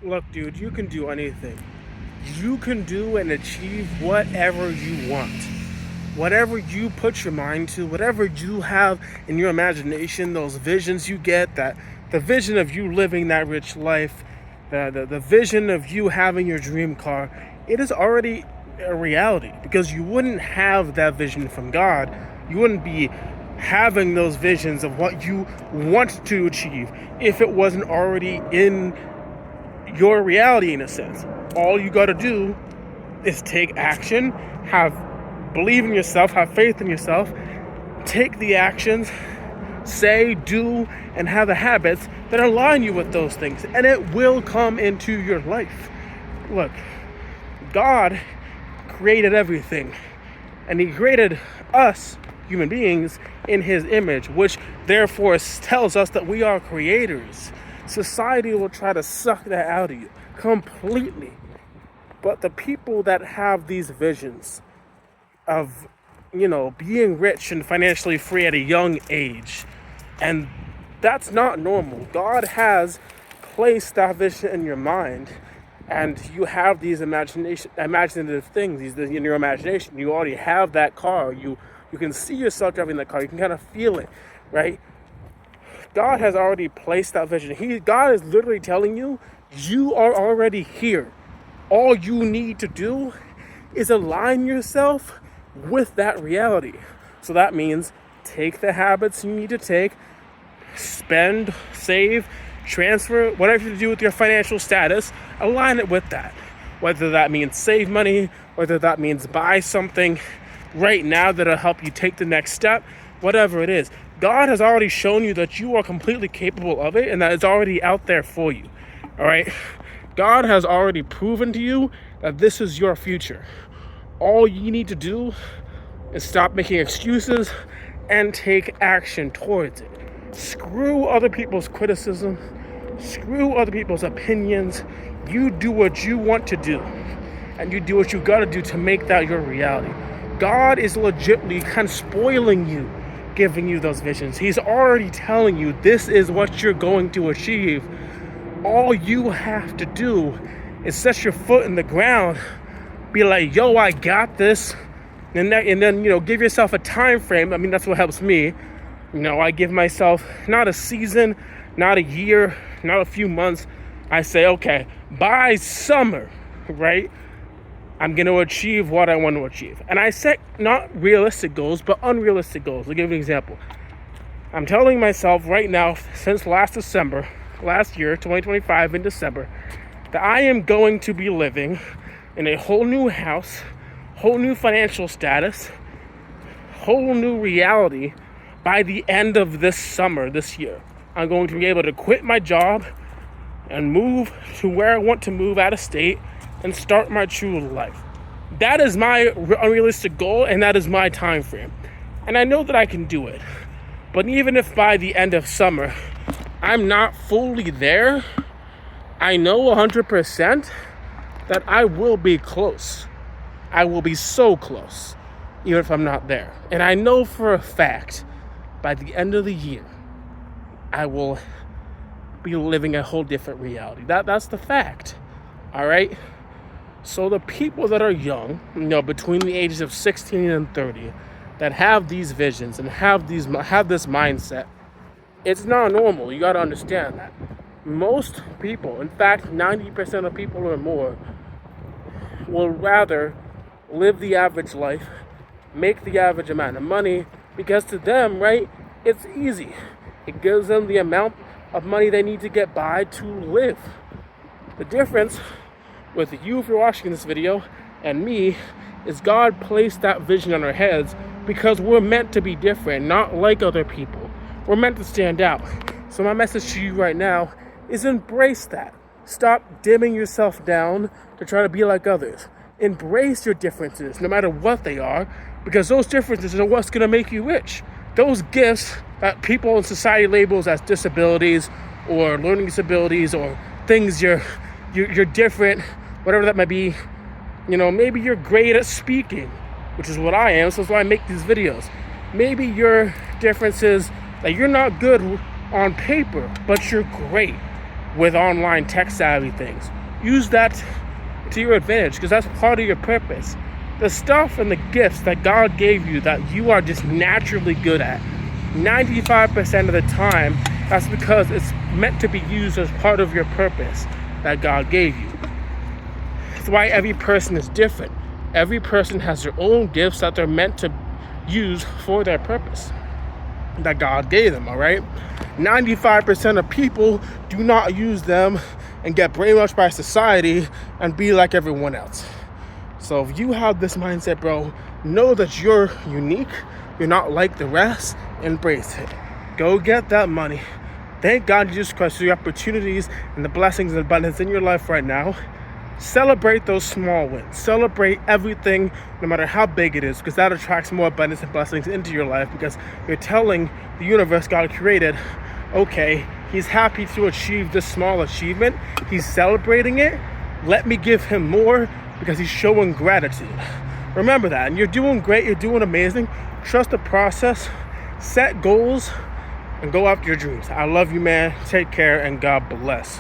Look, dude, you can do anything. You can do and achieve whatever you want. Whatever you put your mind to, whatever you have in your imagination, those visions you get, that the vision of you living that rich life, the vision of you having your dream car, it is already a reality, because you wouldn't have that vision from God. You wouldn't be having those visions of what you want to achieve if it wasn't already in your reality. In a sense, all you got to do is take action, believe in yourself, have faith in yourself, take the actions, say, do, and have the habits that align you with those things, and it will come into your life. Look, God created everything, and He created us, human beings, in His image, which therefore tells us that we are creators. Society will try to suck that out of you completely. But the people that have these visions of, being rich and financially free at a young age, and that's not normal. God has placed that vision in your mind, and you have these imaginative things in your imagination. You already have that car. You can see yourself driving that car. You can kind of feel it, right? God has already placed that vision. God is literally telling you, you are already here. All you need to do is align yourself with that reality. So that means take the habits you need to take, spend, save, transfer, whatever you do with your financial status, align it with that. Whether that means save money, whether that means buy something right now that'll help you take the next step, whatever it is. God has already shown you that you are completely capable of it, and that it's already out there for you. All right? God has already proven to you that this is your future. All you need to do is stop making excuses and take action towards it. Screw other people's criticism. Screw other people's opinions. You do what you want to do, and you do what you gotta do to make that your reality. God is legitimately kind of spoiling you, giving you those visions. He's already telling you this is what you're going to achieve. All you have to do is set your foot in the ground, be like, yo, I got this, and then give yourself a time frame. I mean, that's what helps me. I give myself not a season, not a year, not a few months. I say, okay, by summer, right, I'm going to achieve what I want to achieve. And I set not realistic goals, but unrealistic goals. I'll give you an example. I'm telling myself right now, since last year, 2025 in December, that I am going to be living in a whole new house, whole new financial status, whole new reality by the end of this summer, this year. I'm going to be able to quit my job and move to where I want to move out of state and start my true life. That is my unrealistic goal, and that is my time frame. And I know that I can do it. But even if by the end of summer I'm not fully there, I know 100% that I will be close. I will be so close, even if I'm not there. And I know for a fact, by the end of the year, I will be living a whole different reality. That's the fact. All right? So the people that are young, between the ages of 16 and 30, that have these visions and have this mindset, it's not normal. You got to understand that. Most people, in fact, 90% of people or more, will rather live the average life, make the average amount of money, because to them, right, it's easy. It gives them the amount of money they need to get by to live. The difference with you, if you're watching this video, and me, is God placed that vision on our heads because we're meant to be different, not like other people. We're meant to stand out. So my message to you right now is embrace that. Stop dimming yourself down to try to be like others. Embrace your differences, no matter what they are, because those differences are what's going to make you rich. Those gifts that people in society labels as disabilities or learning disabilities or things you're different, whatever that might be. Maybe you're great at speaking, which is what I am, so that's why I make these videos. Maybe your difference is that you're not good on paper, but you're great with online tech savvy things. Use that to your advantage, because that's part of your purpose. The stuff and the gifts that God gave you that you are just naturally good at, 95% of the time, that's because it's meant to be used as part of your purpose that God gave you. That's why every person is different. Every person has their own gifts that they're meant to use for their purpose that God gave them, all right? 95% of people do not use them and get brainwashed by society and be like everyone else. So if you have this mindset, bro, know that you're unique. You're not like the rest. Embrace it. Go get that money. Thank God, Jesus Christ, for the opportunities and the blessings and abundance in your life right now. Celebrate those small wins. Celebrate everything, no matter how big it is, because that attracts more abundance and blessings into your life, because you're telling the universe God created, okay, he's happy to achieve this small achievement. He's celebrating it. Let me give him more, because he's showing gratitude. Remember that. And you're doing great. You're doing amazing. Trust the process. Set goals and go after your dreams. I love you, man. Take care, and God bless.